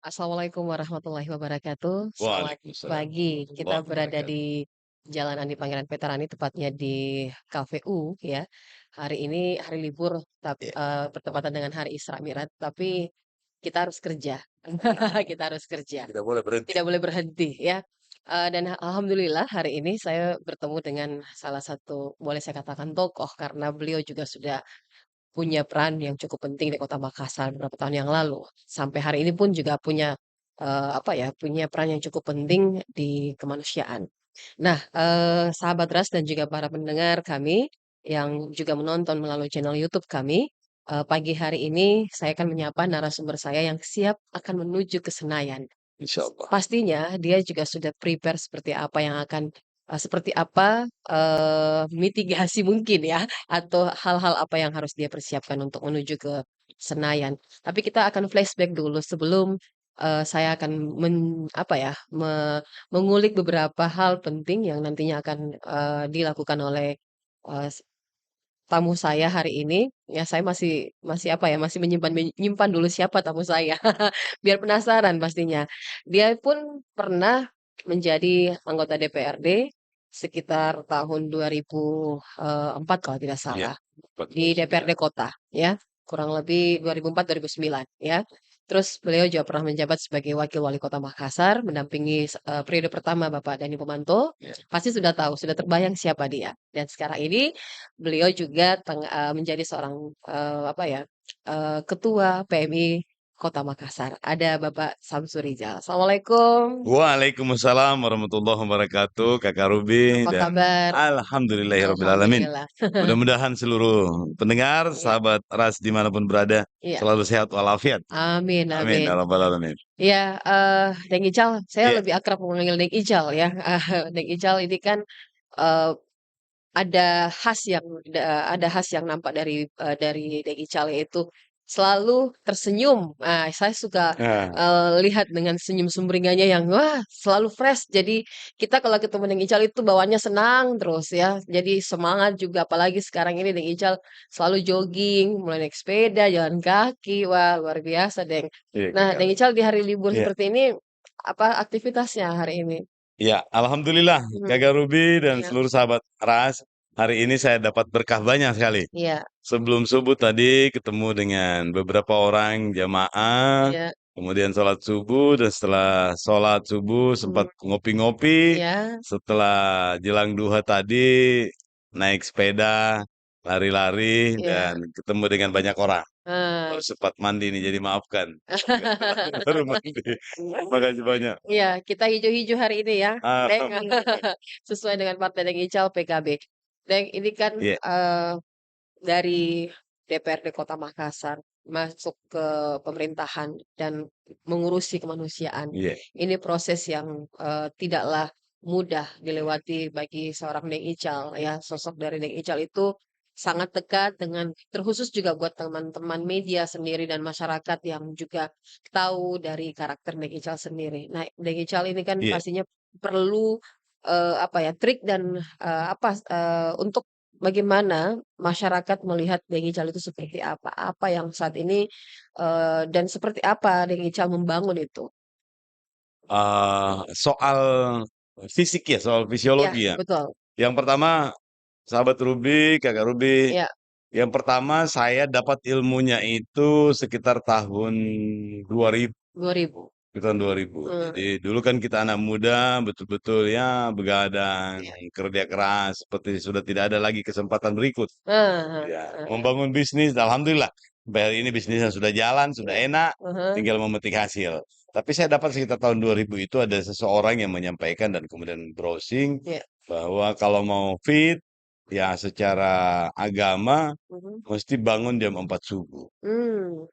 Assalamualaikum warahmatullahi wabarakatuh. Selamat Waalaikumsalam pagi. Kita warahmatullahi berada wabarakatuh. di Jalan Andi Pangeran Veterani, tepatnya di KPU ya. Hari ini hari libur, Iya, bertepatan dengan hari Isra Mi'raj, tapi kita harus kerja. Kita harus kerja. tidak boleh berhenti. Tidak boleh berhenti ya. Dan alhamdulillah hari ini saya bertemu dengan salah satu, boleh saya katakan tokoh, karena beliau juga sudah punya peran yang cukup penting di Kota Makassar beberapa tahun yang lalu. Sampai hari ini pun juga punya, apa ya, punya peran yang cukup penting di kemanusiaan. Nah, sahabat Ras dan juga para pendengar kami yang juga menonton melalui channel YouTube kami, pagi hari ini saya akan menyapa narasumber saya yang siap akan menuju ke Senayan. Insyaallah. Pastinya dia juga sudah prepare seperti apa yang akan seperti apa, mitigasi mungkin ya, atau hal-hal apa yang harus dia persiapkan untuk menuju ke Senayan. Tapi kita akan flashback dulu sebelum, saya akan apa ya, mengulik beberapa hal penting yang nantinya akan, dilakukan oleh, eee, tamu saya hari ini. Ya saya masih masih apa ya, masih menyimpan dulu siapa tamu saya. Biar penasaran pastinya. Dia pun pernah menjadi anggota DPRD sekitar tahun 2004 kalau tidak Iya, salah, di DPRD 49. kota ya, kurang lebih 2004, 2009 ya. Terus beliau juga pernah menjabat sebagai wakil wali kota Makassar, mendampingi periode pertama Bapak Dani Pomanto. Iya. Pasti sudah tahu, sudah terbayang siapa dia. Dan sekarang ini beliau juga menjadi seorang apa ya, ketua PMI Kota Makassar. Ada Bapak Samsu Rizal. Assalamualaikum. Waalaikumsalam warahmatullahi wabarakatuh, Kakak Ruby, Apa dan kabar? alhamdulillahirrabbilalamin. Alhamdulillah. Mudah-mudahan seluruh pendengar, Iya, sahabat Ras dimanapun berada, iya. selalu sehat walafiat. Amin, Amin amin. ya rabbal alamin. Ya, Deng Ical, saya Iya, lebih akrab memanggil Deng Ical ya. Deng Ical ini kan eh, ada khas yang nampak dari Deng Ical, yaitu selalu tersenyum. Nah, saya suka nah, lihat dengan senyum sumringahnya yang wah selalu fresh. Jadi kita kalau ketemu Deng Ical itu bawaannya senang terus ya. Jadi semangat juga, apalagi sekarang ini Deng Ical selalu jogging, mulai naik sepeda, jalan kaki. Wah, luar biasa, Deng. iya Nah, Kakak. Deng Ical di hari libur Iya, seperti ini apa aktivitasnya hari ini? iya, alhamdulillah Hmm, Kakak Ruby dan iya, seluruh sahabat Ras, hari ini saya dapat berkah banyak sekali. iya, Sebelum subuh tadi ketemu dengan beberapa orang jamaah, iya. kemudian sholat subuh, dan setelah sholat subuh sempat Hmm, ngopi-ngopi. iya. Setelah jelang duha tadi naik sepeda, lari-lari, Iya, dan ketemu dengan banyak orang. heeh. Baru sempat mandi nih, jadi maafkan. Baru mandi. Makasih banyak. Iya, kita hijau-hijau hari ini ya, Deng. Alhamdulillah. Sesuai dengan Partai Deng Ical, PKB. Deng, ini kan, Iya, dari DPRD Kota Makassar masuk ke pemerintahan dan mengurusi kemanusiaan. iya, Ini proses yang, tidaklah mudah dilewati bagi seorang Deng Ical ya. Sosok dari Deng Ical itu sangat dekat dengan terkhusus juga buat teman-teman media sendiri dan masyarakat yang juga tahu dari karakter Deng Ical sendiri. Nah, Deng Ical ini kan iya. pastinya perlu, apa ya, trik dan, untuk bagaimana masyarakat melihat Deng Ical itu seperti apa? Apa yang saat ini, dan seperti apa Deng Ical membangun itu? Soal fisik ya, soal Iya, fisiologi ya. betul. Yang pertama, sahabat Ruby, kakak Ruby, Iya, yang pertama saya dapat ilmunya itu sekitar tahun 2000, 2000. di tahun 2000. Mmm, Jadi dulu kan kita anak muda, betul-betul ya begadang, iya. kerja keras, seperti sudah tidak ada lagi kesempatan berikut. Heeh Ya, heeh heeh. membangun bisnis, alhamdulillah. Sampai hari ini bisnisnya sudah jalan, sudah Iya. enak, Ah. tinggal memetik hasil. Tapi saya dapat sekitar tahun 2000 itu ada seseorang yang menyampaikan dan kemudian browsing Iya. bahwa kalau mau fit, ya secara agama Mhm. mesti bangun jam 4 subuh Mmm,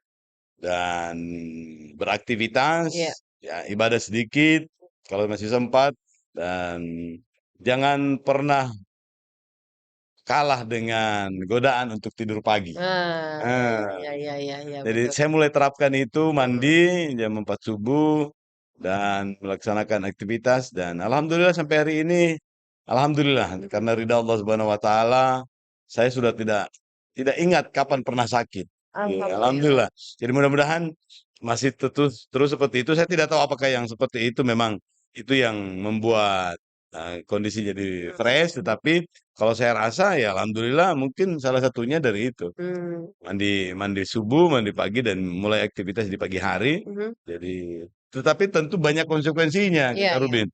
dan iya. beraktivitas, ya ibadah sedikit kalau masih sempat, dan jangan pernah kalah dengan godaan untuk tidur pagi. Ah, Nah, iya iya iya iya, jadi betul. saya mulai terapkan itu Mmm, mandi jam 4 subuh dan melaksanakan aktivitas, dan alhamdulillah sampai hari ini, alhamdulillah mhm. karena ridha Allah Subhanahu wa taala, saya sudah tidak tidak ingat kapan pernah sakit. Iya, Alhamdulillah. alhamdulillah. Jadi mudah-mudahan masih terus seperti itu. Saya tidak tahu apakah yang seperti itu memang itu yang membuat kondisi jadi fresh. Tetapi kalau saya rasa ya alhamdulillah mungkin salah satunya dari itu. Mmm, Mandi mandi subuh, mandi pagi dan mulai aktivitas di pagi hari. mhm. Jadi tetapi tentu banyak konsekuensinya, Iya Kak iya. Ruben.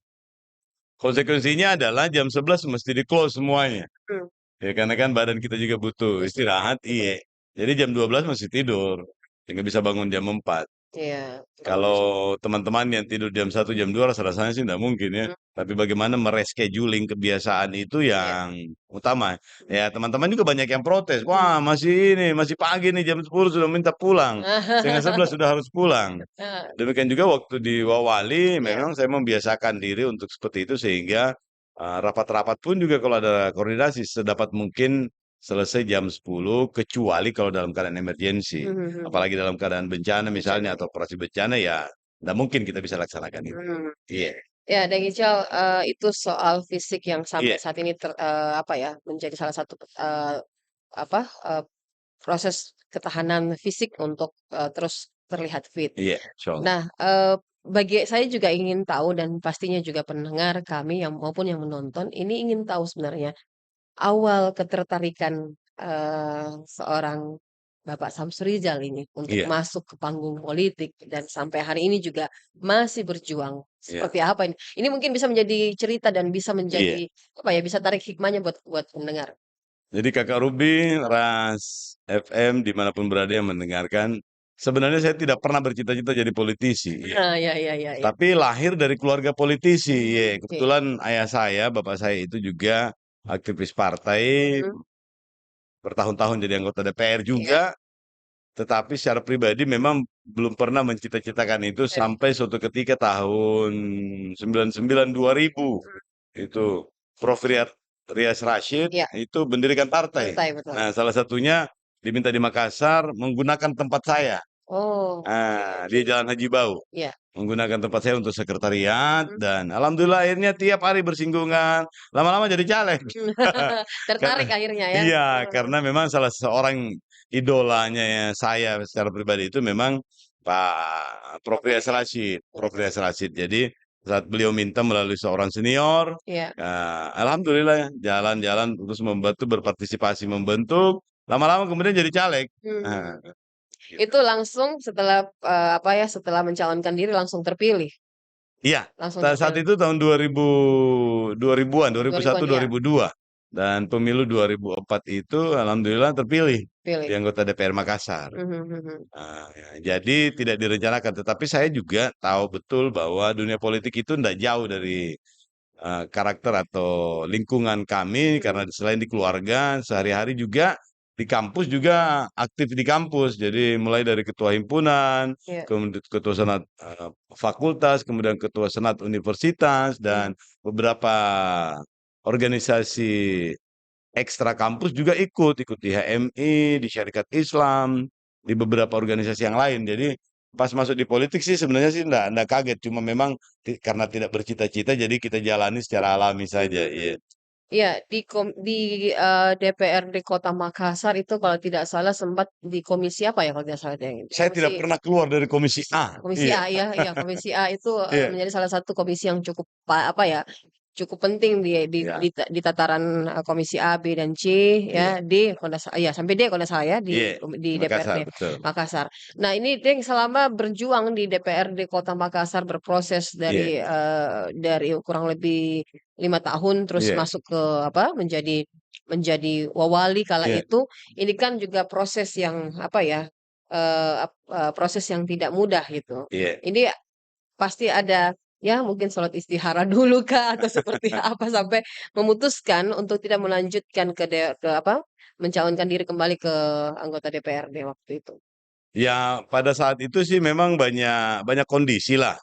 Konsekuensinya adalah jam 11 mesti di-close semuanya. Mmm, Ya karena kan badan kita juga butuh istirahat, istirahat, betul. iya. Jadi jam 12 mesti tidur, nggak bisa bangun jam 4. Iya, Kalau bagus. teman-teman yang tidur jam 1 jam 2 rasa-rasanya sih nggak mungkin ya. Mmm, Tapi bagaimana merescheduling kebiasaan itu iya. yang utama. Ya teman-teman juga banyak yang protes. Mmm. Wah masih pagi nih jam 10 sudah minta pulang. Setengah 11 sudah harus pulang. Heeh, Demikian juga waktu di Wawali, iya, memang saya membiasakan diri untuk seperti itu sehingga rapat-rapat pun juga kalau ada koordinasi sedapat mungkin selesai jam 10 kecuali kalau dalam keadaan emergensi. mhm mhm. Apalagi dalam keadaan bencana Bencana misalnya ya. atau operasi bencana ya tidak mungkin kita bisa laksanakan itu. Mmm. Iya, Ya, dan Ical, itu soal fisik yang sampai iya, saat ini apa ya, menjadi salah satu, apa, proses ketahanan fisik untuk, terus terlihat fit. iya, insyaallah. Nah, bagi saya juga ingin tahu dan pastinya juga pendengar kami yang maupun yang menonton ini ingin tahu sebenarnya awal ketertarikan, seorang Bapak Samsrizal ini untuk Iya, masuk ke panggung politik dan sampai hari ini juga masih berjuang, iya, seperti apa ini? Ini mungkin bisa menjadi cerita dan bisa iya. menjadi, apa ya, bisa tarik hikmahnya buat pendengar. Jadi Kakak Ruby, Ras FM, dimanapun berada yang mendengarkan, sebenarnya saya tidak pernah bercita-cita jadi politisi. Iya. Ah, ya ya ya ya. Tapi lahir dari keluarga politisi. Mmm, Ye. oke. Kebetulan ayah saya, bapak saya itu juga aktivis partai, Mhm, bertahun-tahun jadi anggota DPR iya, juga. Tetapi secara pribadi memang belum pernah mencita-citakan itu sampai suatu ketika tahun 99 2000 mhm, itu Prof. Rias Rashid iya, itu mendirikan partai. pantai, betul. Nah, salah satunya diminta di Makassar menggunakan tempat saya. Oh, oke Nah, oke. di Jalan Haji Bau. Iya, Menggunakan tempat saya untuk sekretariat mhm. dan alhamdulillah akhirnya tiap hari bersinggungan, lama-lama jadi caleg. Karena Tertarik akhirnya ya? iya, Heeh, karena memang salah seorang idolanya ya saya secara pribadi itu memang Pak Prof. Rias Rashid, Prof. Rias Rashid. Jadi saat beliau minta melalui seorang senior, iya, alhamdulillah ya, jalan-jalan terus membantu berpartisipasi membentuk, lama-lama kemudian jadi caleg. Nah, mhm. gitu. Itu langsung setelah, apa ya, setelah mencalonkan diri langsung terpilih? Iya, Langsung saat terpilih? itu tahun 2000-an, 2000 2001, ya? 2002. Dan pemilu 2004 itu alhamdulillah terpilih di Pilih? anggota DPR Makassar. Mhm mhm. Ya, jadi tidak direncanakan, tetapi saya juga tahu betul bahwa dunia politik itu tidak jauh dari karakter atau lingkungan kami Mhm, karena selain di keluarga sehari-hari juga di kampus juga aktif di kampus. Jadi mulai dari ketua himpunan, iya, kemudian ketua senat fakultas, kemudian ketua senat universitas mhm, dan beberapa organisasi ekstra kampus juga ikut di HMI, di Syarikat Islam, di beberapa organisasi yang lain. Jadi pas masuk di politik sih sebenarnya sih enggak kaget, cuma memang karena tidak bercita-cita jadi kita jalani secara alami mhm saja. mhm. Iya. Iya, di DPRD Kota Makassar itu kalau tidak salah sempat di komisi apa ya kalau tidak salah deh, Saya komisi tidak pernah keluar dari komisi A. komisi Iya. A ya, iya komisi A itu, Iya. menjadi salah satu komisi yang cukup apa ya, cukup penting Iya. di tataran, komisi A, B, dan C ya, Iya. D kalau nggak iya sampai D kalau nggak salah ya Iya. di DPRD Makassar, betul. Makassar. Nah ini Deng selama berjuang di DPRD Kota Makassar berproses Iya. dari kurang lebih 5 tahun terus Iya. masuk ke apa, menjadi wawali kala Iya. itu, ini kan juga proses yang apa ya, proses yang tidak mudah gitu. Iya. Ini pasti ada, ya mungkin sholat istihara dulu kah atau seperti apa sampai memutuskan untuk tidak melanjutkan ke apa, mencalonkan diri kembali ke anggota DPRD waktu itu? Ya, pada saat itu sih memang banyak banyak kondisi lah.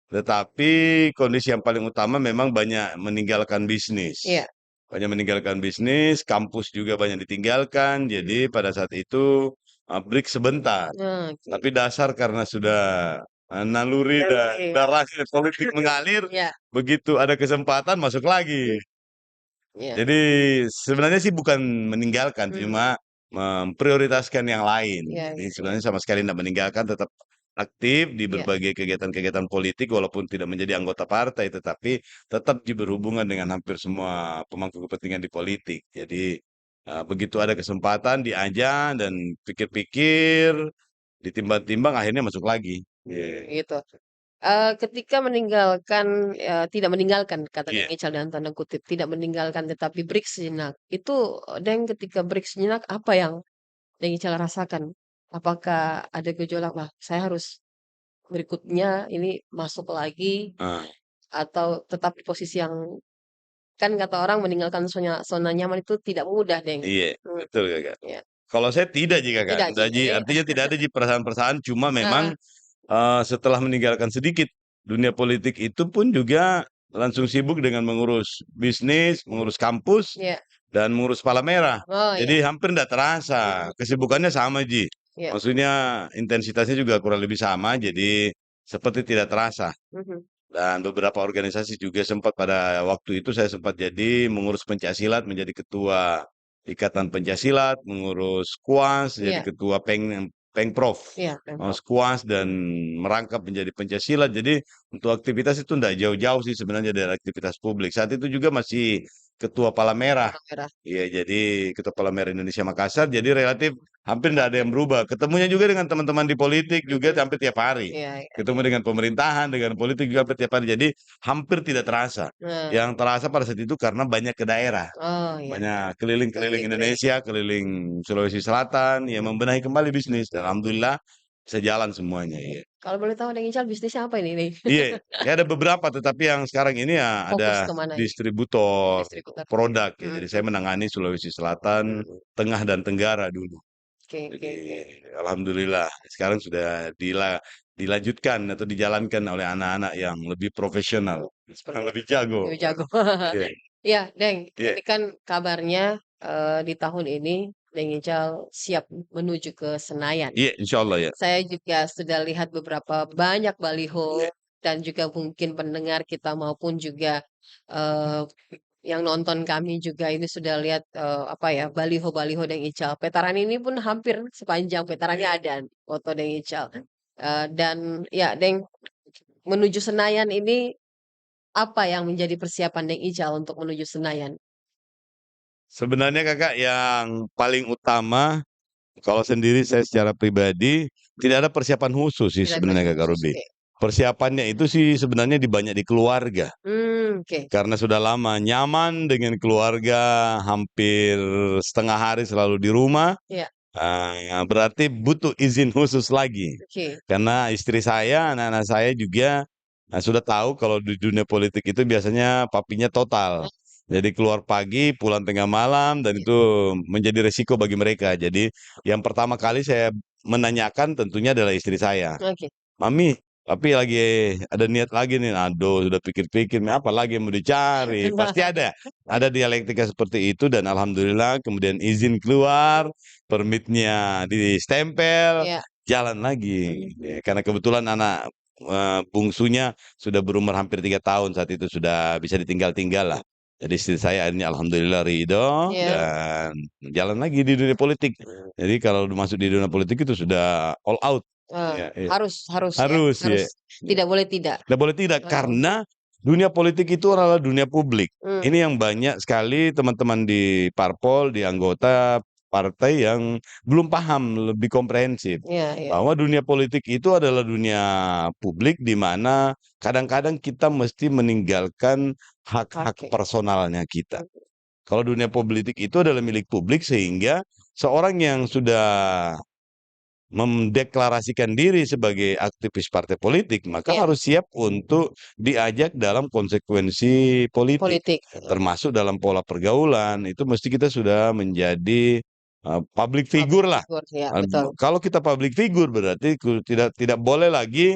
Tetapi kondisi yang paling utama memang banyak meninggalkan bisnis. Iya, Banyak meninggalkan bisnis, kampus juga banyak ditinggalkan. mhm, Jadi pada saat itu break sebentar. oke. Tapi dasar karena sudah naluri dan Naluri ya, darahnya politik mengalir, iya, begitu ada kesempatan masuk mmm, lagi. iya, Jadi sebenarnya sih bukan meninggalkan, mhm, cuma memprioritaskan yang lain. iya Jadi iya iya, sebenarnya sama sekali tidak meninggalkan, tetap aktif di Iya, berbagai kegiatan-kegiatan politik walaupun tidak menjadi anggota partai, tetapi tetap berhubungan dengan hampir semua pemangku kepentingan di politik. Jadi begitu ada kesempatan diajak dan pikir-pikir, ditimbang-timbang akhirnya masuk lagi. Iya. gitu. Ketika meninggalkan, tidak meninggalkan kata Kang Iya. Ical dalam tanda kutip, tidak meninggalkan tetapi break sejenak, itu Deng ketika break sejenak apa yang Deng Ical rasakan? Apakah ada gejolak, "Wah, saya harus berikutnya ini masuk lagi," Ah, atau tetap di posisi yang kan kata orang meninggalkan zona zona nyaman itu tidak mudah, Deng. iya, Mmm, betul Kakak. iya. Kalau saya tidak Ji Kakak, Tidak, Ji, udah Ji, oke. artinya tidak ada Ji perasaan-perasaan, cuma memang Heeh, setelah meninggalkan sedikit dunia politik itu pun juga langsung sibuk dengan mengurus bisnis, mengurus kampus, iya. dan mengurus Palang Merah. Oh, iya. Jadi hampir tidak terasa, Mhm, kesibukannya sama Ji. iya. Maksudnya intensitasnya juga kurang lebih sama, jadi seperti tidak terasa. Mhm, Dan beberapa organisasi juga sempat pada waktu itu saya sempat jadi mengurus pencaksilat, menjadi ketua Ikatan Pencaksilat, mengurus KUAS, jadi iya, ketua Pengprov, iya, Pemprov. SKUAS dan merangkap menjadi pencaksilat. Jadi untuk aktivitas itu tidak jauh-jauh sih sebenarnya dari aktivitas publik. Saat itu juga masih ketua Palang Merah. Palang Merah. Iya, jadi ketua Palang Merah Indonesia Makassar. Jadi relatif hampir tidak ada yang berubah. Ketemunya juga dengan teman-teman di politik juga Mhm, hampir tiap hari. iya, iya. Ketemu dengan pemerintahan, dengan politik juga hampir tiap hari. Jadi hampir tidak terasa. Nah, Yang terasa pada saat itu karena banyak ke daerah. oh, iya, Banyak keliling-keliling keliling-keliling. Indonesia, keliling Sulawesi Selatan, ya membenahi kembali bisnis. Dan alhamdulillah sejalan semuanya. Iya. Kalau boleh tahu Deng Ical bisnisnya apa ini nih? Iya, ya ada beberapa, tetapi yang sekarang ini ya Fokus ada ke mana ini? distributor Distributor. produk ya. Mhm, Jadi saya menangani Sulawesi Selatan, mhm. Tengah dan Tenggara dulu. Oke, oke, Jadi oke. alhamdulillah sekarang sudah dilanjutkan atau dijalankan oleh anak-anak yang lebih profesional, Seperti yang itu. lebih jago. Lebih jago. Iya, Iya, Deng, iya, ini kan kabarnya di tahun ini Deng Ical siap menuju ke Senayan. iya, insya Allah ya. Saya juga sudah lihat beberapa banyak Iya, baliho dan juga mungkin pendengar kita maupun juga eh, yang nonton kami juga ini sudah lihat apa ya baliho-baliho Deng Ical. Petaran ini pun hampir sepanjang petarannya ada foto Deng Ical. Dan ya Deng menuju Senayan ini apa yang menjadi persiapan Deng Ical untuk menuju Senayan? sebenarnya Kakak yang paling utama kalau sendiri saya secara pribadi tidak ada persiapan khusus sih Tidak baju sebenarnya Kakak khusus, Ruby. oke. Persiapannya itu sih sebenarnya banyak di keluarga. Oke. Karena sudah lama nyaman dengan keluarga, hampir setengah hari selalu di rumah, Ya, berarti butuh izin khusus lagi. oke. Karena istri saya, anak-anak saya juga sudah tahu kalau di dunia politik itu biasanya papinya total. Oh, Jadi keluar pagi, pulang tengah malam, dan ya. itu menjadi resiko bagi mereka. Jadi yang pertama kali saya menanyakan tentunya adalah istri saya. Oke. Mami, tapi lagi ada niat lagi nih. Aduh, sudah pikir-pikir, nih apa lagi yang mau dicari? Pasti ada. Ada dialektika seperti itu dan alhamdulillah kemudian izin keluar, permitnya di-stempel, Ya. jalan lagi. Ya, karena kebetulan anak bungsunya sudah berumur hampir 3 tahun saat itu sudah bisa ditinggal-tinggal lah. Jadi istri saya akhirnya alhamdulillah ridho Ya. dan jalan lagi di dunia politik. Jadi kalau masuk di dunia politik itu sudah all out. Iya, iya. Harus ya, Harus harus ya. tidak boleh tidak. Nggak boleh tidak, Heeh. karena dunia politik itu adalah dunia publik. Mmm, Ini yang banyak sekali teman-teman di parpol, di anggota partai yang belum paham lebih komprehensif. iya, iya. Bahwa dunia politik itu adalah dunia publik di mana kadang-kadang kita mesti meninggalkan hak-hak Oke. personalnya kita. Mhm. Kalau dunia politik itu adalah milik publik sehingga seorang yang sudah mendeklarasikan diri sebagai aktivis partai politik, maka Iya, harus siap untuk diajak dalam konsekuensi politik, politik. termasuk dalam pola pergaulan. Itu mesti kita sudah menjadi public Public figure lah. figure, ya betul. Kalau kita public figure berarti tidak boleh lagi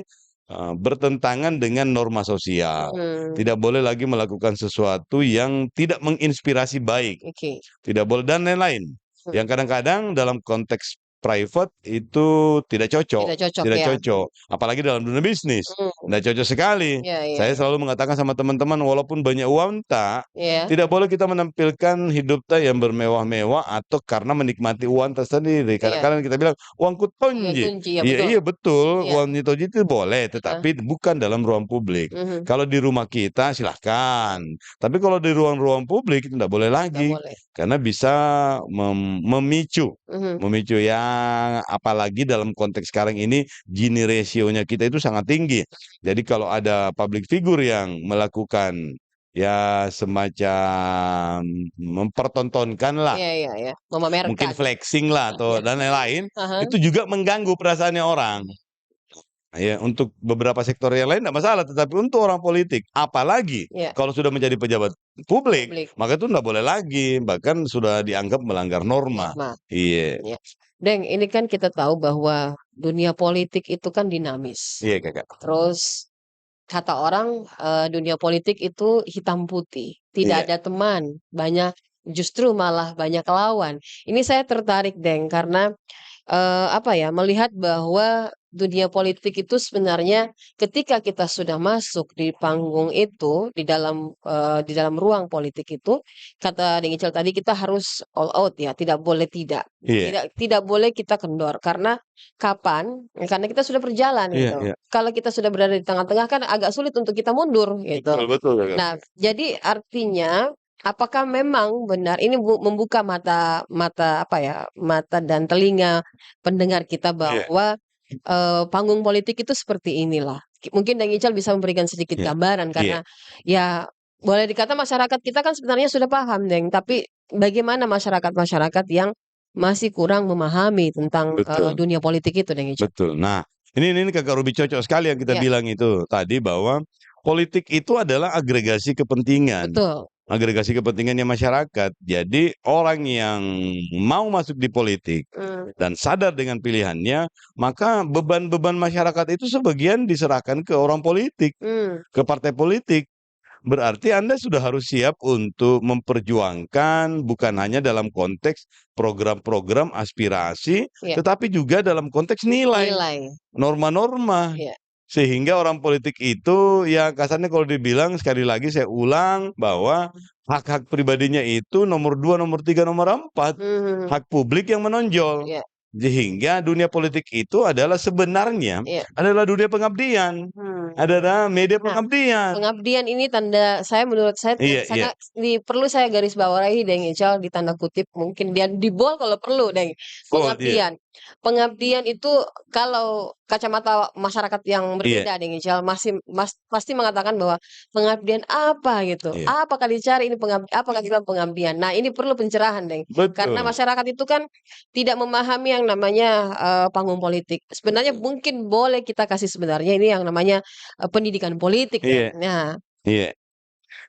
bertentangan dengan norma sosial. Mhm, Tidak boleh lagi melakukan sesuatu yang tidak menginspirasi baik. oke. Tidak boleh dan lain-lain. Mhm, Yang kadang-kadang dalam konteks private itu tidak cocok, Tidak cocok tidak ya. cocok. Apalagi dalam dunia bisnis, Hmm. tidak cocok sekali. Ya, ya, Saya ya. selalu mengatakan sama teman-teman, walaupun banyak uang Ya, tidak boleh kita menampilkan hidup yang bermewah-mewah atau karena menikmati uang tersendiri. iya. Kadang-kadang kita bilang uangku Iya, tonji. kunci ya Iya, betul. iya betul, Iya. uang tonji itu boleh, Heeh. tetapi bukan dalam ruang publik. Mhm. Kalau di rumah kita silahkan, tapi kalau di ruang-ruang publik itu tidak boleh Nggak lagi, boleh. karena bisa memicu Mhm. memicu yang apalagi dalam konteks sekarang ini Gini ratio-nya kita itu sangat tinggi. Jadi kalau ada public figure yang melakukan ya semacam mempertontonkan lah, Iya, iya, iya. mungkin Memamerkan. flexing lah atau Iya. dan lain-lain, Aha. itu juga mengganggu perasaannya orang. Ya, untuk beberapa sektor yang lain tidak masalah, tetapi untuk orang politik, apalagi Iya. kalau sudah menjadi pejabat publik, Publik. maka itu tidak boleh lagi, bahkan sudah dianggap melanggar norma. Norma. Iya, Iya. Deng, ini kan kita tahu bahwa dunia politik itu kan dinamis. iya kakak. Terus kata orang dunia politik itu hitam putih, tidak Iya, ada teman, banyak justru malah banyak lawan. Ini saya tertarik, Deng, karena apa ya, melihat bahwa dunia politik itu sebenarnya ketika kita sudah masuk di panggung itu, di dalam ruang politik itu, kata Deng Icel tadi kita harus all out ya, tidak boleh tidak. iya, Tidak boleh kita kendor karena kapan? Karena kita sudah berjalan iya, gitu. iya. Kalau kita sudah berada di tengah-tengah kan agak sulit untuk kita mundur gitu. Betul, betul kakak. Nah, jadi artinya apakah memang benar ini membuka mata mata apa ya, mata dan telinga pendengar kita Iya, bahwa panggung politik itu seperti inilah. Mungkin Dang Ical bisa memberikan sedikit iya, gambaran iya, karena ya boleh dikata masyarakat kita kan sebenarnya sudah paham, Deng. Tapi bagaimana masyarakat-masyarakat yang masih kurang memahami tentang betul, dunia politik itu, Dang Ical? betul. Nah, ini kakak Ruby cocok sekali yang kita Ya, bilang itu tadi bahwa politik itu adalah agregasi kepentingan. betul. Agregasi kepentingannya masyarakat. Jadi orang yang mau masuk di politik Hmm, dan sadar dengan pilihannya, maka beban-beban masyarakat itu sebagian diserahkan ke orang politik, hmm, ke partai politik. Berarti Anda sudah harus siap untuk memperjuangkan bukan hanya dalam konteks program-program aspirasi, ya, tetapi juga dalam konteks nilai, nilai. norma-norma. Ya, Sehingga orang politik itu ya kasarnya kalau dibilang sekali lagi saya ulang bahwa hak-hak pribadinya itu nomor 2, nomor 3, nomor 4. hmm, Hak publik yang menonjol. ya, Sehingga dunia politik itu adalah sebenarnya ya. adalah dunia pengabdian. Hmm. Adalah media Nah, pengabdian. pengabdian ini menurut saya Iya, iya. sangat perlu saya garis bawahi Deng Ical di tanda kutip mungkin dia di bold kalau perlu Deng. Oh, iya. Pengabdian. Pengabdian itu kalau kacamata masyarakat yang Iya, berbeda Deng Ical pasti mengatakan bahwa pengabdian apa gitu. iya. Apakah dicari ini apakah kita pengabdian. Nah, ini perlu pencerahan Deng. Karena Betul. masyarakat itu kan tidak memahami yang namanya panggung politik. Sebenarnya mungkin boleh kita kasih sebenarnya ini yang namanya pendidikan politik ya. Iya, Nah, iya.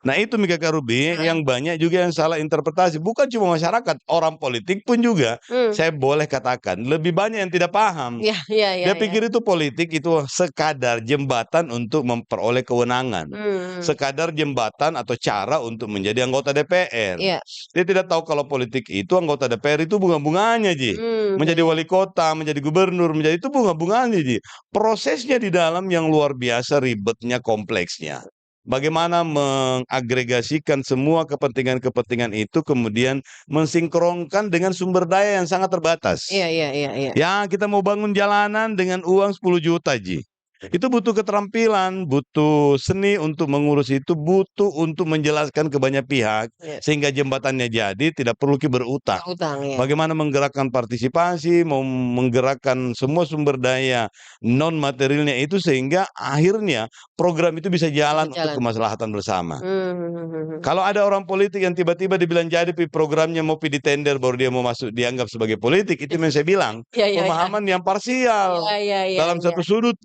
Nah itu Mika Karubi heeh, yang banyak juga yang salah interpretasi. Bukan cuma masyarakat, orang politik pun juga. mmm, Saya boleh katakan lebih banyak yang tidak paham. iya, iya, iya, Dia iya. pikir itu politik itu sekadar jembatan untuk memperoleh kewenangan. Mhm, Sekadar jembatan atau cara untuk menjadi anggota DPR. iya, Dia tidak tahu kalau politik itu anggota DPR itu bunga-bunganya Ji. Menjadi mhm, wali kota, menjadi gubernur, menjadi itu bunga-bunganya Ji. Prosesnya di dalam yang luar biasa ribetnya, kompleksnya. Bagaimana mengagregasikan semua kepentingan-kepentingan itu kemudian mensinkronkan dengan sumber daya yang sangat terbatas. iya, iya, iya, iya, Ya, kita mau bangun jalanan dengan uang 10 juta, Ji. Itu butuh keterampilan, butuh seni untuk mengurus itu, butuh untuk menjelaskan ke banyak pihak, iya, sehingga jembatannya jadi tidak perlu berutang. berutang ya, Bagaimana menggerakkan partisipasi, mau menggerakkan semua sumber daya non materialnya itu sehingga akhirnya program itu bisa bisa jalan untuk jalan. kemaslahatan bersama. Mhm, Kalau ada orang politik yang tiba-tiba dibilang jadi programnya mau di tender baru dia mau masuk dianggap sebagai politik, itu yang saya bilang iya, iya, iya, pemahaman yang iya, parsial. iya, iya, Dalam iya, satu sudut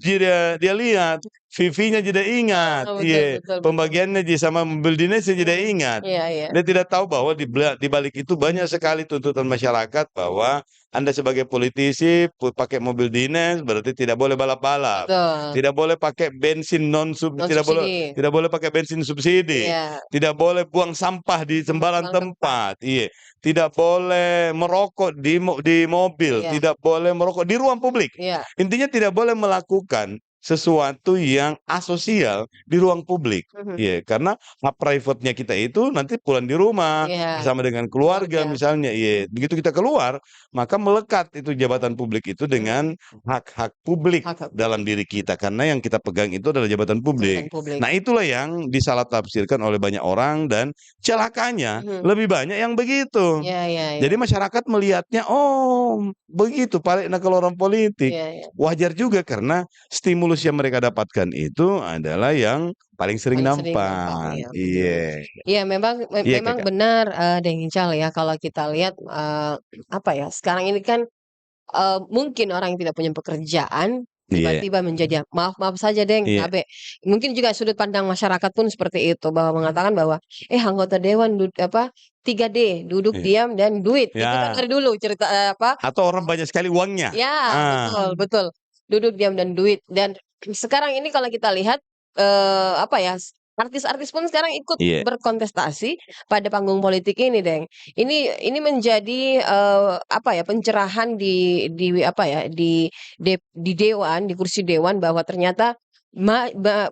dia lihat, VV-nya tidak ingat, betul iya, betul betul. pembagiannya sama mobil dinasnya tidak ingat. Iya iya. Dia tidak tahu bahwa di balik itu banyak sekali tuntutan masyarakat bahwa Anda sebagai politisi pakai mobil dinas berarti tidak boleh balap-balap, Betul, tidak boleh pakai bensin non-subsidi. tidak boleh pakai bensin subsidi, Iya, tidak boleh buang sampah di sembarang sembarang tempat. tempat, iya, tidak boleh merokok di mobil, Iya tidak boleh merokok di ruang publik. iya, Intinya tidak boleh melakukan sesuatu yang asosial di ruang publik. mhm, Iya, karena hak private-nya kita itu nanti pulang di rumah iya, bersama dengan keluarga keluarga, misalnya. Iya, begitu kita keluar, maka melekat itu jabatan publik itu mhm, dengan hak-hak publik hak-hak dalam diri kita karena yang kita pegang itu adalah jabatan jabatan publik. publik. Nah, itulah yang disalah tafsirkan oleh banyak orang dan celakanya Mhm, lebih banyak yang begitu. iya iya iya, Jadi masyarakat melihatnya, oh begitu Pak kalau orang politik. iya iya, Wajar juga karena stimulus yang mereka dapatkan itu adalah yang paling sering paling sering nampak, nampak. iya, mhm. Iya. Iya memang Iya memang Kakak. benar, Deng Ical ya kalau kita lihat, apa ya, sekarang ini kan mungkin orang yang tidak punya pekerjaan, Iya. tiba-tiba menjadi maaf maaf saja Deng, Iya. Abe, mungkin juga sudut pandang masyarakat pun seperti itu, bahwa mengatakan bahwa, anggota dewan 3D, duduk, Iya. diam, dan duit. Itu kan Ya. dari dulu cerita, apa Atau orang banyak sekali uangnya. ya, Ah. betul betul. Duduk, diam, dan duit. Dan sekarang ini kalau kita lihat, apa ya, artis-artis pun sekarang ikut Iya. berkontestasi pada panggung politik ini, Deng. Ini menjadi, apa ya, pencerahan di apa ya, di dewan, di kursi dewan bahwa ternyata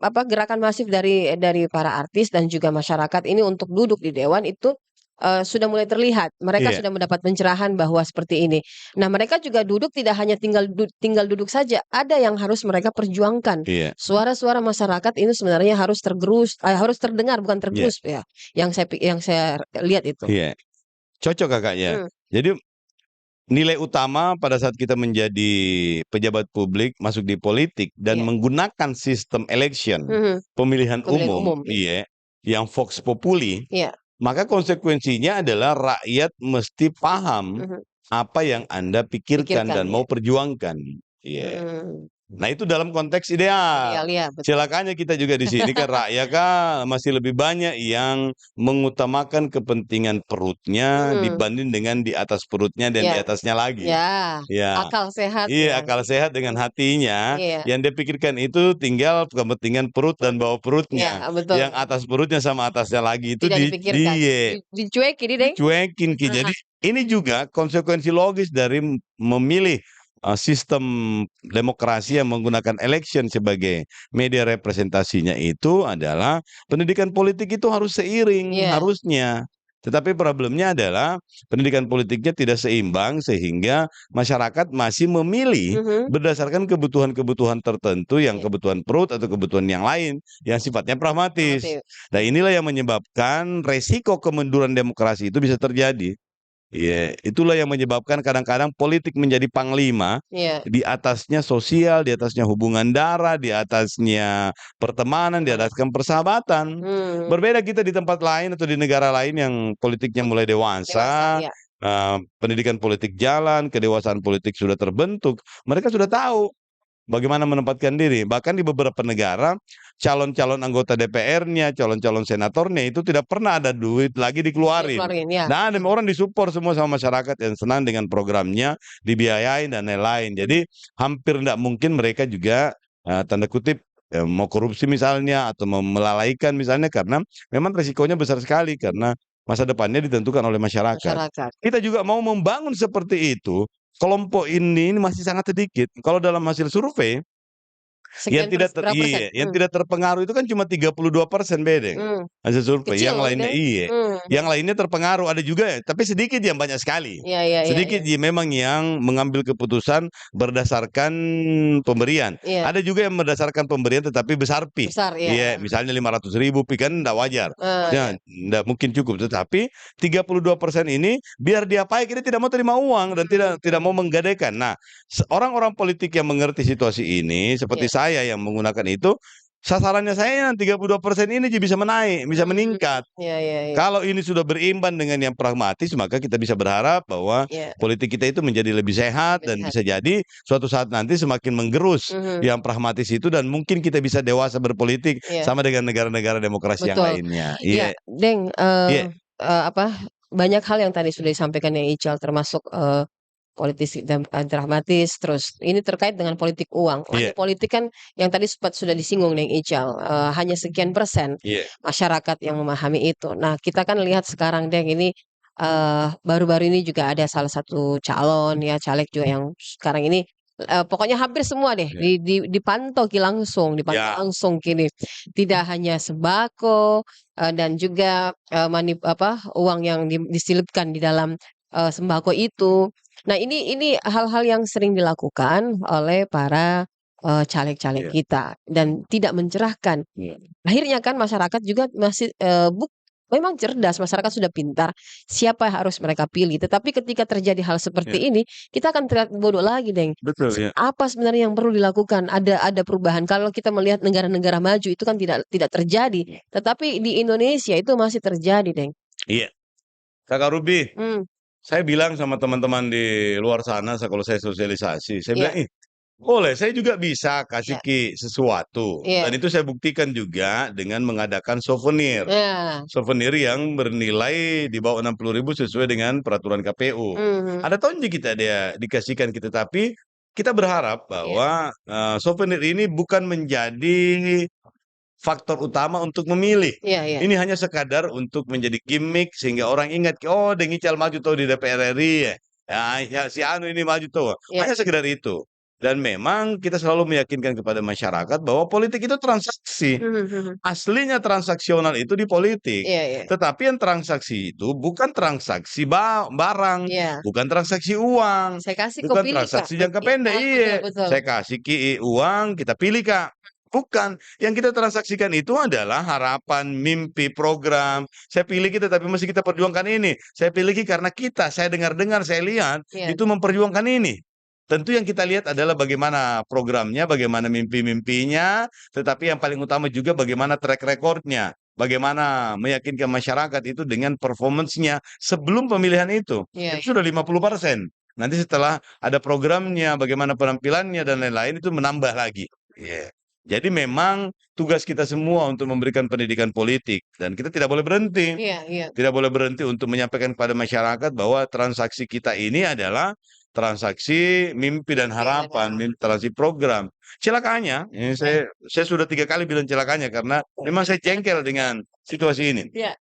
apa, gerakan masif dari para artis dan juga masyarakat ini untuk duduk di dewan itu, sudah mulai terlihat. Mereka Iya. sudah mendapat pencerahan bahwa seperti ini. Nah, mereka juga duduk tidak hanya tinggal duduk saja, ada yang harus mereka perjuangkan. Iya. Suara-suara masyarakat ini sebenarnya harus terdengar bukan Iya. tergerus ya, yang saya lihat itu. Iya. Cocok Kakak ya. Mmm, Jadi nilai utama pada saat kita menjadi pejabat publik, masuk di politik dan iya, menggunakan sistem election, mhm, pemilihan pemilihan umum, umum, iya iya, yang vox populi, iya, maka konsekuensinya adalah rakyat mesti paham mhm, apa yang Anda pikirkan pikirkan dan ya, mau perjuangkan. Iya. mhm, Nah, itu dalam konteks ideal. ideal ya, betul. Celakanya kita juga di sini kan rakyat kan masih lebih banyak yang mengutamakan kepentingan perutnya Mhm, dibanding dengan di atas perutnya dan di iya atasnya lagi. iya, Ya, akal sehat iya, ya, akal sehat dengan hatinya, iya yang dia pikirkan itu tinggal kepentingan perut dan bawah iya, perutnya. betul, Yang atas perutnya sama atasnya lagi itu tidak dipikirkan, dicuekin ini, Deng. dicuekin Ki. Jadi ini juga konsekuensi logis dari memilih sistem demokrasi yang menggunakan election sebagai media representasinya itu adalah pendidikan politik itu harus seiring, Iya, harusnya. Tetapi problemnya adalah pendidikan politiknya tidak seimbang sehingga masyarakat masih memilih mhm, berdasarkan kebutuhan-kebutuhan tertentu yang iya, kebutuhan perut atau kebutuhan yang lain yang sifatnya pragmatis. normatif, Nah, inilah yang menyebabkan resiko kemunduran demokrasi itu bisa terjadi. Iya, itulah yang menyebabkan kadang-kadang politik menjadi panglima, iya, di atasnya sosial, di atasnya hubungan darah, di atasnya pertemanan, di mana, atasnya persahabatan. mmm, Berbeda kita di tempat lain atau di negara lain yang politiknya mulai dewasa, dewasa, iya pendidikan politik jalan, kedewasaan politik sudah terbentuk, mereka sudah tahu bagaimana menempatkan diri. Bahkan di beberapa negara, calon-calon anggota DPR-nya, calon-calon senatornya itu tidak pernah ada duit lagi dikeluarin. dikeluarin, iya, Nah, ada betul, orang disupport semua sama masyarakat yang senang dengan programnya, dibiayain dan lain-lain. mhm, Jadi hampir tidak mungkin mereka juga tanda kutip mau korupsi misalnya atau mau melalaikan misalnya karena memang resikonya besar sekali mhm, karena masa depannya ditentukan oleh masyarakat. masyarakat, Kita juga mau membangun seperti itu, kelompok ini masih sangat sedikit. Kalau dalam hasil survei, sekian berapa persen? yang tidak terpengaruh itu kan cuma 32% Bedeng, Mmm, hasil survei, kecil yang loh lainnya itu, iya, yang lainnya terpengaruh, ada juga ya, tapi sedikit yang banyak sekali. iya iya iya iya, Sedikit memang yang mengambil keputusan berdasarkan pemberian. iya, Ada juga yang berdasarkan pemberian tetapi besar pi. besar, iya, Iya, misalnya 500.000 pi kan ndak wajar. Ya, iya, ndak mungkin cukup, tetapi 32% ini biar diapain kita tidak mau terima uang dan mhm, tidak mau menggadaikan. Nah, orang-orang politik yang mengerti situasi ini seperti iya, saya yang menggunakan itu sasarannya saya yang 32% ini bisa bisa meningkat. Iya, iya, iya. Kalau ini sudah berimbang dengan yang pragmatis, maka kita bisa berharap bahwa Iya, politik kita itu menjadi lebih sehat lebih dan sehat. bisa jadi suatu saat nanti semakin menggerus Mhm, yang pragmatis itu dan mungkin kita bisa dewasa berpolitik iya, sama dengan negara-negara demokrasi yang betul. lainnya. Iya, Iya, Deng, iya, apa, banyak hal yang tadi sudah disampaikan yang Ical termasuk, politisi dan dramatis, terus ini terkait dengan politik uang. Money iya, politik kan yang tadi sempat sudah disinggung nih Ical, hanya sekian persen iya, masyarakat yang memahami itu. Nah, kita kan lihat sekarang deh ini, baru-baru ini juga ada salah satu calon ya, caleg juga yang sekarang ini, pokoknya hampir semua deh iya, dipantau ya, langsung kini. Tidak hanya sembako, dan juga, uang yang diselipkan di dalam, sembako itu. Nah, ini hal-hal yang sering dilakukan oleh para, caleg-caleg iya, kita dan tidak mencerahkan. iya, Akhirnya kan masyarakat juga masih, memang cerdas, masyarakat sudah pintar, siapa yang harus mereka pilih. Tetapi ketika terjadi hal iya, seperti ini, kita akan terlihat bodoh lagi, Deng. betul ya. Apa sebenarnya yang perlu dilakukan? Ada perubahan. Kalau kita melihat negara-negara maju itu kan tidak tidak terjadi, Iya, tetapi di Indonesia itu masih terjadi, Deng. iya. Kakak Ruby, Mmm, saya bilang sama teman-teman di luar sana, kalau saya sosialisasi, saya bilang, iya, boleh, saya juga bisa kasih iya, Ki sesuatu. Dan iya. itu saya buktikan juga dengan mengadakan souvenir. Nah, Souvenir yang bernilai di bawah 60.000 sesuai dengan peraturan KPU. mhm, Ada tonji kita dia dikasihkan kita, tapi kita berharap iya, bahwa souvenir ini bukan menjadi faktor utama untuk memilih. iya, iya, Ini hanya sekadar untuk menjadi gimmick sehingga orang ingat, oh Deng Ical maju tuh di DPR RI ya. Ya, ya, si Anu ini maju tuh. iya, Hanya sekedar itu. Dan memang kita selalu meyakinkan kepada masyarakat bahwa politik itu transaksi. mhm, mhm, Aslinya transaksional itu di politik. iya, iya, Tetapi yang transaksi itu bukan transaksi barang, iya. bukan transaksi uang, Saya kasih kau bukan pilih, Kak, transaksi jangka pendek. betul, Iya, betul. saya kasih Ki uang, kita pilih Kak. Bukan, yang kita transaksikan itu adalah harapan, mimpi, program. Saya pilih kita, tapi mesti kita perjuangkan ini. Saya pilih Ki karena saya dengar-dengar, saya lihat Iya, itu memperjuangkan ini. Tentu yang kita lihat adalah bagaimana programnya, bagaimana mimpi-mimpinya, tetapi yang paling utama juga bagaimana track recordnya, bagaimana meyakinkan masyarakat itu dengan performance-nya sebelum pemilihan itu. iya, Itu sudah 50%. Nanti setelah ada programnya, bagaimana penampilannya dan lain-lain itu menambah lagi. Iya. Jadi memang tugas kita semua untuk memberikan pendidikan politik dan kita tidak boleh berhenti. iya, iya, Tidak boleh berhenti untuk menyampaikan kepada masyarakat bahwa transaksi kita ini adalah transaksi mimpi dan mimpi dan harapan, transaksi program. Celakanya, ini iya, saya sudah 3 kali bilang celakanya karena memang saya jengkel dengan situasi ini. iya,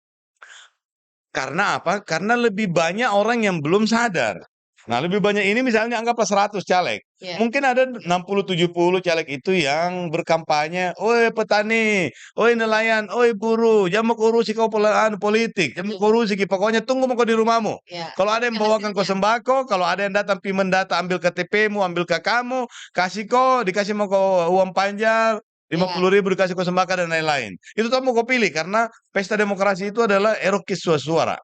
Karena apa? Karena lebih banyak orang yang belum sadar. Nah, lebih banyak ini misalnya anggaplah 100 caleg. iya, Mungkin ada 60-70 caleg itu yang berkampanye, "Oi petani, oi nelayan, oi buruh, jangan mau kurusi kau politik, jangan mau mhm, kurusi, pokoknya tunggu mau kau di rumahmu. iya, Kalau ada yang ada bawakan kau hasilnya. sembako, kalau ada yang datang pi mendata ambil KTP-mu, ambil KK-mu, kasih kau, dikasih mau kau uang panjar, lima Iya, puluh ribu dikasih kau sembako dan lain-lain. Itu tuh mau kau pilih karena pesta demokrasi itu adalah erokis suara.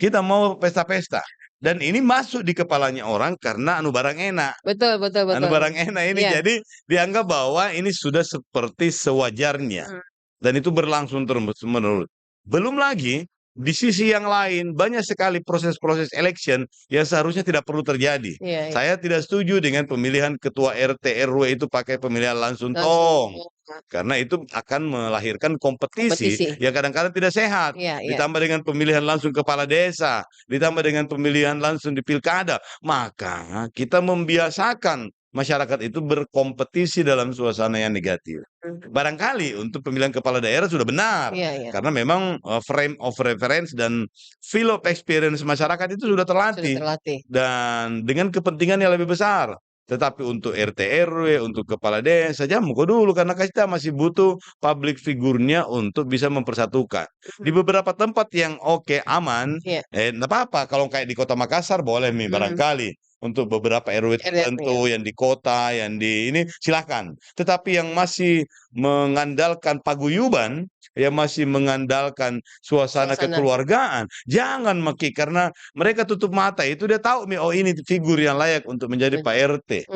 Kita mau pesta-pesta. Dan ini masuk di kepalanya orang karena anu barang enak. betul, betul, Anu betul. barang enak ini Iya, jadi dianggap bahwa ini sudah seperti sewajarnya. mhm, Dan itu berlangsung terus-menerus. Belum lagi di sisi yang lain banyak sekali proses-proses election yang seharusnya tidak perlu terjadi. iya, iya, Saya tidak setuju dengan pemilihan ketua RT RW itu pakai pemilihan langsung langsung tong. Karena itu akan melahirkan kompetisi kompetisi. yang kadang-kadang tidak sehat. Iya, iya, Ditambah dengan pemilihan langsung kepala desa, ditambah dengan pemilihan langsung di pilkada. Maka kita membiasakan masyarakat itu berkompetisi dalam suasana yang negatif. mhm, Barangkali untuk pemilihan kepala daerah sudah benar. iya, iya, Karena memang frame of reference dan feel of experience masyarakat itu sudah sudah terlatih. terlatih. Dan dengan kepentingan yang lebih besar. Tetapi untuk RT RW, untuk kepala desa, jamu kok dulu karena kita masih butuh public figurnya untuk bisa mempersatukan. Di Mhm, beberapa tempat yang oke, aman, iya, enggak apa-apa kalau kayak di Kota Makassar boleh nih mhm, barangkali untuk beberapa RW RW, iya, tertentu yang di kota, yang di ini silakan. Tetapi yang masih mengandalkan paguyuban, yang masih mengandalkan suasana Suasana. kekeluargaan, jangan Maki, karena mereka tutup mata itu dia tahu Mi, oh ini figur yang layak untuk menjadi Pak RT.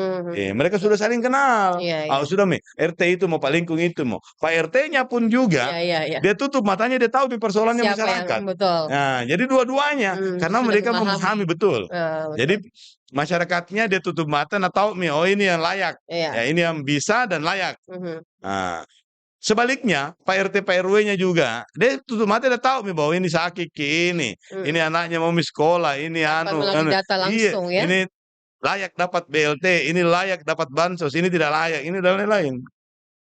Mereka Betul. sudah saling kenal. Iya, Ah, iya. sudah Mi, RT itu mau Pak Lingkung itu mau. Pak RT-nya pun juga Iya, iya, iya. dia tutup matanya, dia tahu Mi persoalannya Siapa yang masyarakat. betul. Nah, jadi dua-duanya karena Sudah mereka memahami. memahami betul. Betul. Jadi masyarakatnya dia tutup mata, nah tahu Mi, oh ini yang layak. Iya. Ya, ini yang bisa dan layak. Mhm. Nah, sebaliknya Pak RT Pak RW-nya juga dia tutup mata, dia tahu Mi bahwa ini sakit ini anaknya mau sekolah, ini Tanpa anu, melalui data iya, langsung ya. ini layak dapat BLT, ini layak dapat bansos, ini tidak layak, ini dan lain-lain.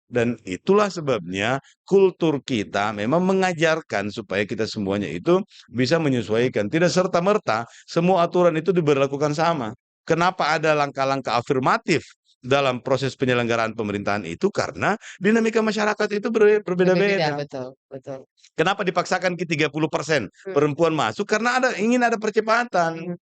Dan itulah sebabnya kultur kita memang mengajarkan supaya kita semuanya itu bisa menyesuaikan. Tidak serta-merta semua aturan itu diberlakukan sama. Kenapa ada langkah-langkah afirmatif dalam proses penyelenggaraan pemerintahan itu? Karena dinamika masyarakat itu Berbeda, berbeda-beda. betul, betul. Kenapa dipaksakan ke 30% Hmm. perempuan masuk? Karena ingin ada percepatan.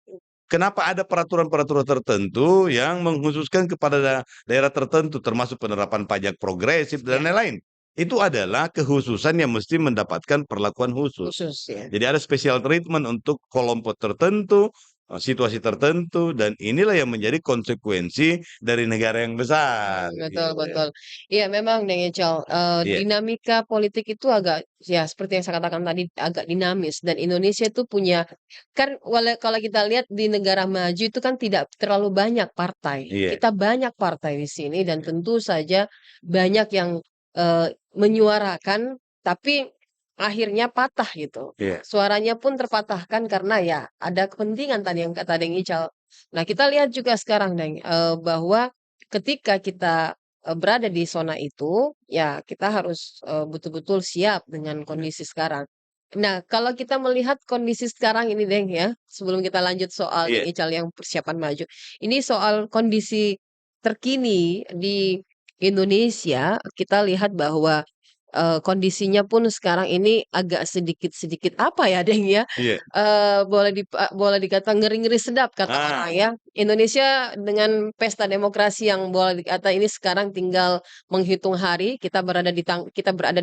Kenapa ada peraturan-peraturan tertentu yang mengkhususkan kepada daerah tertentu, termasuk penerapan pajak progresif dan Ya, lain-lain. Itu adalah kekhususan yang mesti mendapatkan perlakuan khusus. khusus ya. Jadi ada special treatment untuk kelompok tertentu, situasi tertentu, dan inilah yang menjadi konsekuensi dari negara yang besar. Betul, Gitu ya. betul. Iya, memang Deng Ical, Iya, dinamika politik itu agak, ya seperti yang saya katakan tadi, agak dinamis dan Indonesia itu punya, kan kalau kita lihat di negara maju itu kan tidak terlalu banyak partai. iya, Kita banyak partai di sini dan tentu saja banyak yang menyuarakan, tapi akhirnya patah gitu. iya, Suaranya pun terpatahkan karena ya ada kepentingan tadi yang kata Deng Ical. Nah, kita lihat juga sekarang Deng, bahwa ketika kita, berada di zona itu, ya kita harus, betul-betul siap dengan kondisi sekarang. Nah, kalau kita melihat kondisi sekarang ini Deng ya, sebelum kita lanjut soal Deng iya, Ical yang persiapan maju. Ini soal kondisi terkini di Indonesia, kita lihat bahwa, kondisinya pun sekarang ini agak sedikit-sedikit apa ya Deng ya, iya. boleh dikata ngeri-ngeri sedap kata Ah, orang ya. Indonesia dengan pesta demokrasi yang boleh dikata ini sekarang tinggal menghitung hari, kita berada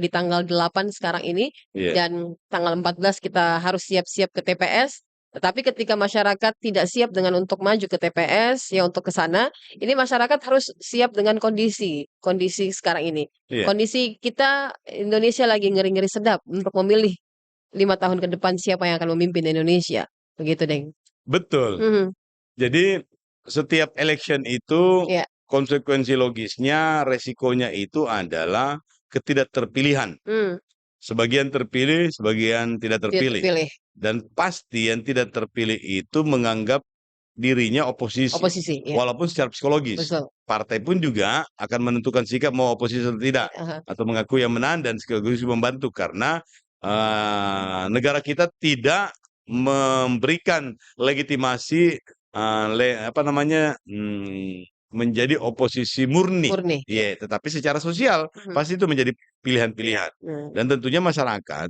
di tanggal 8 sekarang ini, iya, dan tanggal 14 kita harus siap-siap ke TPS. Tetapi ketika masyarakat tidak siap dengan untuk maju ke TPS, ya untuk ke sana, ini masyarakat harus siap dengan kondisi sekarang ini. iya. Kondisi kita Indonesia lagi ngeri-ngeri sedap untuk memilih 5 tahun ke depan siapa yang akan memimpin Indonesia, begitu, Deng. Betul. Mhm, Jadi setiap election itu iya, konsekuensi logisnya, resikonya itu adalah ketidakterpilihan. mmm, Sebagian terpilih, sebagian tidak tidak terpilih. terpilih, Dan pasti yang tidak terpilih itu menganggap dirinya oposisi, oposisi, iya, walaupun secara psikologis. betul, Partai pun juga akan menentukan sikap mau oposisi atau tidak, heeh, atau mengaku yang menang dan sekaligus membantu karena negara kita tidak memberikan legitimasi apa namanya menjadi oposisi murni, murni, iya, ya, tetapi secara sosial mhm, pasti itu menjadi pilihan-pilihan mmm, dan tentunya masyarakat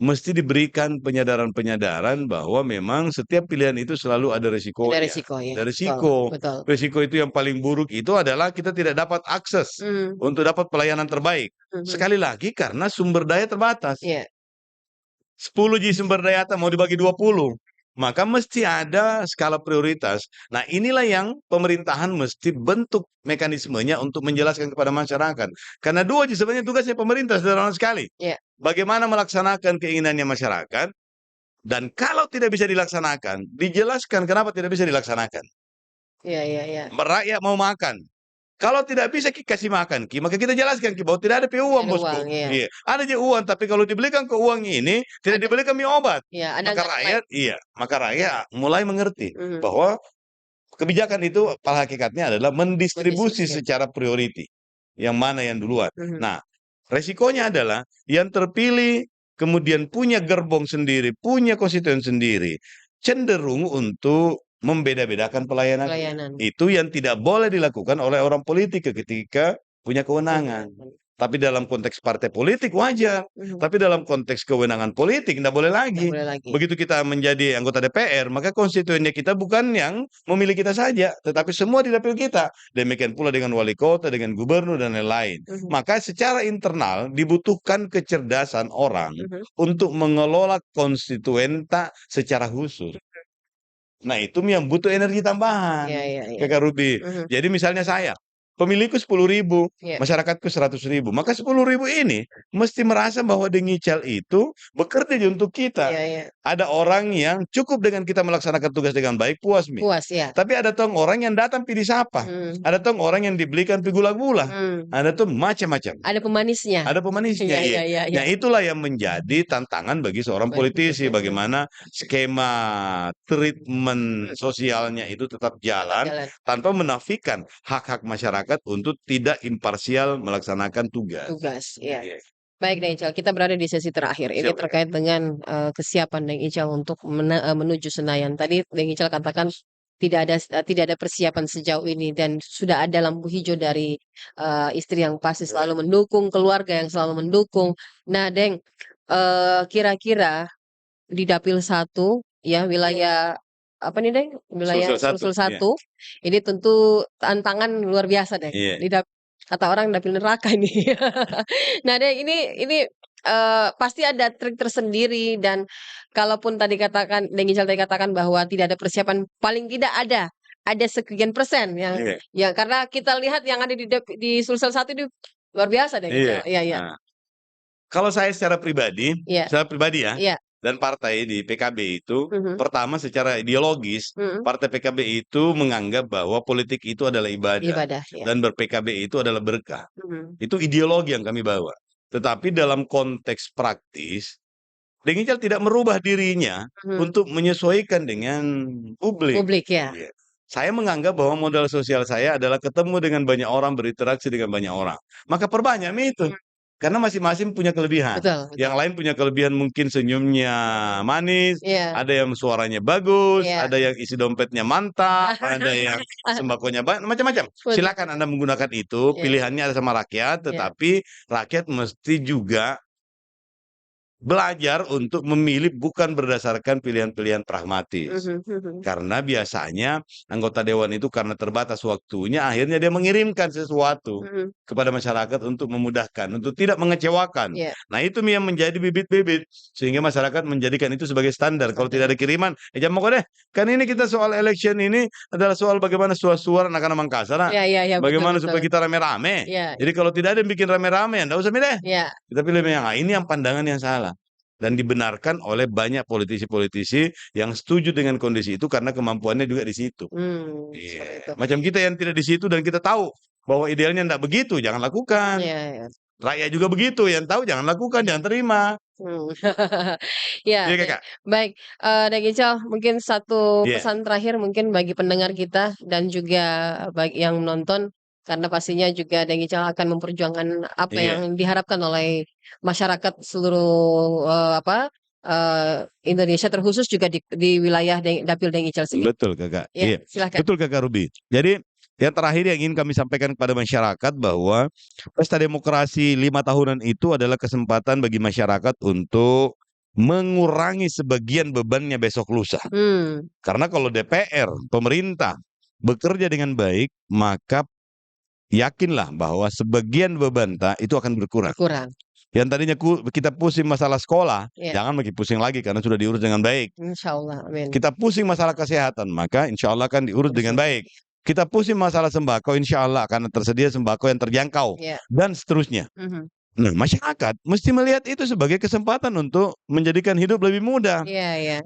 mesti diberikan penyadaran-penyadaran bahwa memang setiap pilihan itu selalu ada ada resikonya. resiko ya, Ada betul, resiko. betul, Resiko itu yang paling buruk itu adalah kita tidak dapat akses mmm, untuk dapat pelayanan terbaik. mhm, Sekali lagi karena sumber daya terbatas. iya, 10 sumber daya mau dibagi 20. Maka mesti ada skala prioritas. Nah, inilah yang pemerintahan mesti bentuk mekanismenya untuk menjelaskan kepada masyarakat. Karena 2 sebenarnya tugasnya pemerintah sederhana sekali. iya, Bagaimana melaksanakan keinginannya masyarakat dan kalau tidak bisa dilaksanakan, dijelaskan kenapa tidak bisa dilaksanakan. iya, iya, iya, Rakyat mau makan. Kalau tidak bisa kasih makan, maka kita jelaskan bahwa tidak ada uang ada bosku. uang, iya, Iya, ada aja uang, tapi kalau dibelikan ke uang ini tidak ada, dibelikan mie obat. iya, ada Maka nggak lain, rakyat, iya, maka rakyat mulai mengerti mhm, bahwa kebijakan itu pada hakikatnya adalah mendistribusi mendistribusi, secara priority. Yang mana yang duluan. mhm, Nah, resikonya adalah yang terpilih kemudian punya gerbong sendiri, punya konstituen sendiri, cenderung untuk membeda-bedakan pelayanannya. pelayanan, Itu yang tidak boleh dilakukan oleh orang politik ketika punya kewenangan. Tapi dalam konteks partai politik wajar. Tapi dalam konteks kewenangan politik tidak boleh Nggak lagi. boleh lagi. Begitu kita menjadi anggota DPR, maka konstituennya kita bukan yang memilih kita saja, tetapi semua di dapil kita. Demikian pula dengan wali kota, dengan gubernur, dan lain-lain. Maka secara internal dibutuhkan kecerdasan orang untuk mengelola konstituenta secara khusus. Nah, itu yang butuh energi tambahan, Iya, iya, iya. Kakak Ruby. Jadi misalnya saya, pemilihku 10.000, Iya. masyarakat 100.000. Maka 10.000 ini mesti merasa bahwa Dengical itu bekerja untuk kita. Iya, iya. Ada orang yang cukup dengan kita melaksanakan tugas dengan baik, puas, Mi. Puas, ya. Tapi ada tong orang yang datang pilih siapa. Ada tong orang yang dibelikan gula-gula. Ada tuh macam-macam. Ada pemanisnya. Ada pemanisnya, Iya, iya. iya, iya. Nah, itulah yang menjadi tantangan bagi seorang politisi. Bagaimana skema treatment sosialnya itu tetap jalan tanpa menafikan hak-hak masyarakat untuk tidak imparsial melaksanakan tugas. Iya. Iya. Baik, Deng Ical, kita berada di sesi terakhir. Ini Siap, terkait dengan kesiapan Deng Ical untuk menuju Senayan. Tadi Deng Ical katakan tidak ada persiapan sejauh ini dan sudah ada lampu hijau dari istri yang pasti selalu mendukung, keluarga yang selalu mendukung. Nah, Deng, kira-kira di Dapil 1 ya wilayah apa nih, Deng? Wilayah Sulsel 1, iya. Sulsel 1 ini tentu tantangan luar biasa, Deng. Iya. Kata orang dapil neraka ini. Nah, Deng, ini pasti ada trik tersendiri dan kalaupun tadi katakan Deng Ical tadi katakan bahwa tidak ada persiapan, paling tidak ada sekian persen yang Iya. ya karena kita lihat yang ada di Sulsel 1 itu luar biasa, Deng Iya. Ical. Iya, iya. Nah, kalau saya secara pribadi Iya. ya, Iya. dan partai di PKB itu, pertama secara ideologis, partai PKB itu menganggap bahwa politik itu adalah ibadah, ya. dan ber-PKB itu adalah berkah. Itu ideologi yang kami bawa. Tetapi dalam konteks praktis, Deng Ical tidak merubah dirinya untuk menyesuaikan dengan publik. Publik, ya. Iya. Saya menganggap bahwa modal sosial saya adalah ketemu dengan banyak orang, berinteraksi dengan banyak orang. Maka perbanyak itu. Karena masing-masing punya kelebihan. Betul. Yang lain punya kelebihan mungkin senyumnya manis, Iya. ada yang suaranya bagus, Iya. ada yang isi dompetnya mantap, ada yang sembakonya banyak, macam-macam. Betul. Silakan Anda menggunakan itu, Iya. pilihannya ada sama rakyat, Iya. tetapi rakyat mesti juga belajar untuk memilih bukan berdasarkan pilihan-pilihan pragmatis. Karena biasanya anggota dewan itu karena terbatas waktunya, akhirnya dia mengirimkan sesuatu kepada masyarakat untuk memudahkan, untuk tidak mengecewakan. Iya. Nah, itu yang menjadi bibit-bibit sehingga masyarakat menjadikan itu sebagai standar. Kalau tidak ada kiriman, jangan mau deh. Kan ini kita soal election ini adalah soal bagaimana suara-suara anak-anak Mangkasar. Iya, Bagaimana betul, supaya kita rame-rame. Iya. Jadi kalau tidak ada yang bikin rame-rame, enggak usah milih. Iya. Kita pilih yang ini yang pandangan yang salah. Dan dibenarkan oleh banyak politisi-politisi yang setuju dengan kondisi itu karena kemampuannya juga di situ. Seperti itu. Macam kita yang tidak di situ dan kita tahu bahwa idealnya tidak begitu, jangan lakukan. Iya. Rakyat juga begitu, yang tahu jangan lakukan, jangan terima. Ya, Iya, Kakak. baik. Deng Ical, mungkin satu Iya. pesan terakhir mungkin bagi pendengar kita dan juga bagi yang menonton, karena pastinya juga Deng Ical akan memperjuangkan apa Iya. yang diharapkan oleh masyarakat seluruh Indonesia, terkhusus juga di wilayah dapil Deng Ical sendiri. Betul, Kakak. Ya, Iya. silakan. Betul, Kakak Ruby. Jadi yang terakhir yang ingin kami sampaikan kepada masyarakat bahwa pesta demokrasi 5 tahunan itu adalah kesempatan bagi masyarakat untuk mengurangi sebagian bebannya besok lusa. Karena kalau DPR, pemerintah bekerja dengan baik, maka yakinlah bahwa sebagian beban itu akan berkurang. Yang tadinya kita pusing masalah sekolah, jangan makin pusing lagi karena sudah diurus dengan baik. Insyaallah, amin. Kita pusing masalah kesehatan, maka insya Allah akan diurus dengan baik. Kita pusing masalah sembako, insya Allah akan tersedia sembako yang terjangkau, dan seterusnya. Nah, masyarakat mesti melihat itu sebagai kesempatan untuk menjadikan hidup lebih mudah.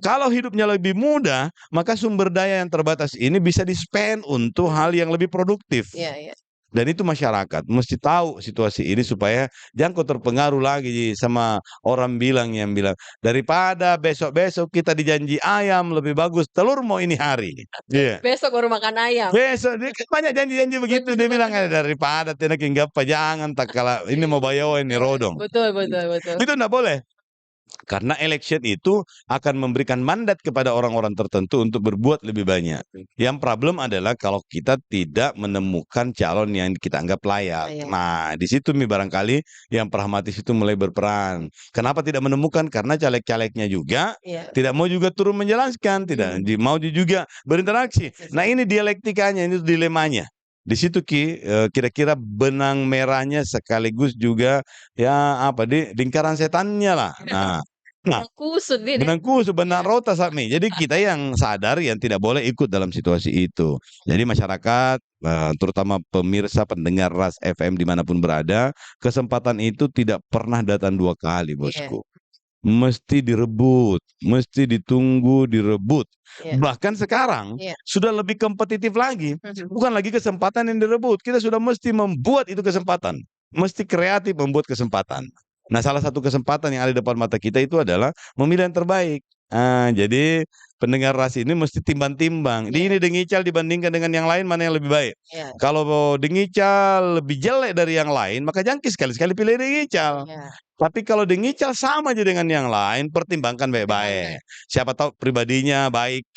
Kalau hidupnya lebih mudah, maka sumber daya yang terbatas ini bisa di-spend untuk hal yang lebih produktif. Dan itu masyarakat mesti tahu situasi ini supaya jangan kau terpengaruh lagi sama orang yang bilang daripada besok-besok kita dijanji ayam, lebih bagus telur mau ini hari. Besok baru makan ayam. Besok banyak janji-janji begitu. Dia bilang daripada tidak apa jangan tak kalah ini mau bayo ini rodong. Betul. Itu enggak boleh. Karena election itu akan memberikan mandat kepada orang-orang tertentu untuk berbuat lebih banyak. Yang problem adalah kalau kita tidak menemukan calon yang kita anggap layak. Iya. Nah, di situ barangkali yang pragmatis itu mulai berperan. Kenapa tidak menemukan? Karena caleg-calegnya juga Iya. tidak mau juga turun menjelaskan, tidak mau juga berinteraksi. Nah, ini dialektikanya, ini dilemanya. Di situ kira-kira benang merahnya sekaligus juga ya apa di lingkaran setannya lah. Nah, Kusut dia. benang kusut, benang Iya. rotas Sakmi. Jadi kita yang sadar yang tidak boleh ikut dalam situasi itu. Jadi masyarakat, terutama pemirsa pendengar Ras FM dimanapun berada, kesempatan itu tidak pernah datang 2 kali, Iya. Bosku. Mesti direbut, mesti ditunggu, direbut. Iya. Bahkan sekarang Iya. sudah lebih kompetitif lagi. Bukan lagi kesempatan yang direbut, kita sudah mesti membuat itu kesempatan. Mesti kreatif membuat kesempatan. Nah, salah satu kesempatan yang ada di depan mata kita itu adalah memilih yang terbaik. Jadi pendengar Ras ini mesti timbang-timbang. Iya. Ini Dengical dibandingkan dengan yang lain mana yang lebih baik. Iya. Kalau Dengical lebih jelek dari yang lain, maka jangkis sekali-sekali pilih Dengical. Iya. Tapi kalau Dengical sama aja dengan yang lain, pertimbangkan baik-baik. Siapa tahu pribadinya baik,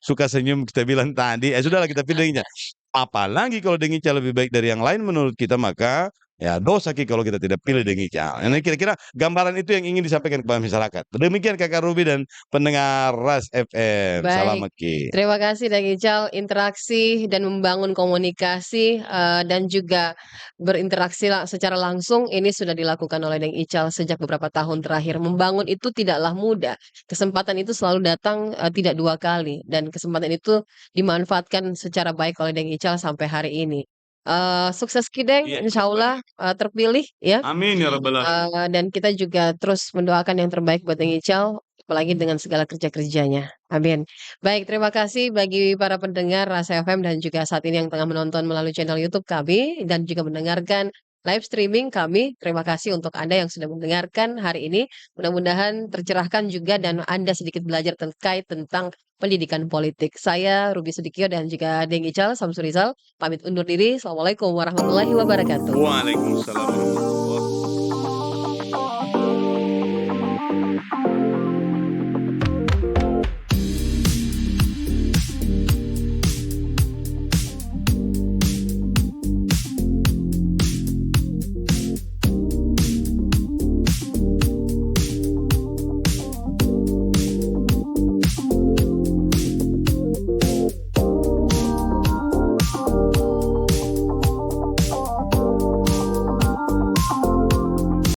suka senyum kita bilang tadi, sudahlah kita pilih Dengical. Apalagi kalau Dengical lebih baik dari yang lain menurut kita, maka ya dosa kalau kita tidak pilih Dengical. Ini kira-kira gambaran itu yang ingin disampaikan kepada masyarakat. Demikian Kakak Ruby dan pendengar Ras FM. Salam Baik. Ki. Terima kasih Dang Ical, interaksi dan membangun komunikasi dan juga berinteraksi secara langsung ini sudah dilakukan oleh Dang Ical sejak beberapa tahun terakhir. Membangun itu tidaklah mudah. Kesempatan itu selalu datang tidak 2 kali dan kesempatan itu dimanfaatkan secara baik oleh Dang Ical sampai hari ini. Sukses Kideng, Iya. insya Allah terpilih ya. Amin ya rabbal alamin. Dan kita juga terus mendoakan yang terbaik buat Dang Ical, apalagi dengan segala kerja-kerjanya. Amin. Baik, terima kasih bagi para pendengar Rasa FM dan juga saat ini yang tengah menonton melalui channel YouTube kami dan juga mendengarkan live streaming kami. Terima kasih untuk Anda yang sudah mendengarkan hari ini. Mudah-mudahan tercerahkan juga dan Anda sedikit belajar terkait tentang pendidikan politik. Saya Ruby Sudikyo dan juga Deng Ical Samsurizal pamit undur diri. Assalamualaikum warahmatullahi wabarakatuh. Waalaikumsalam warahmatullahi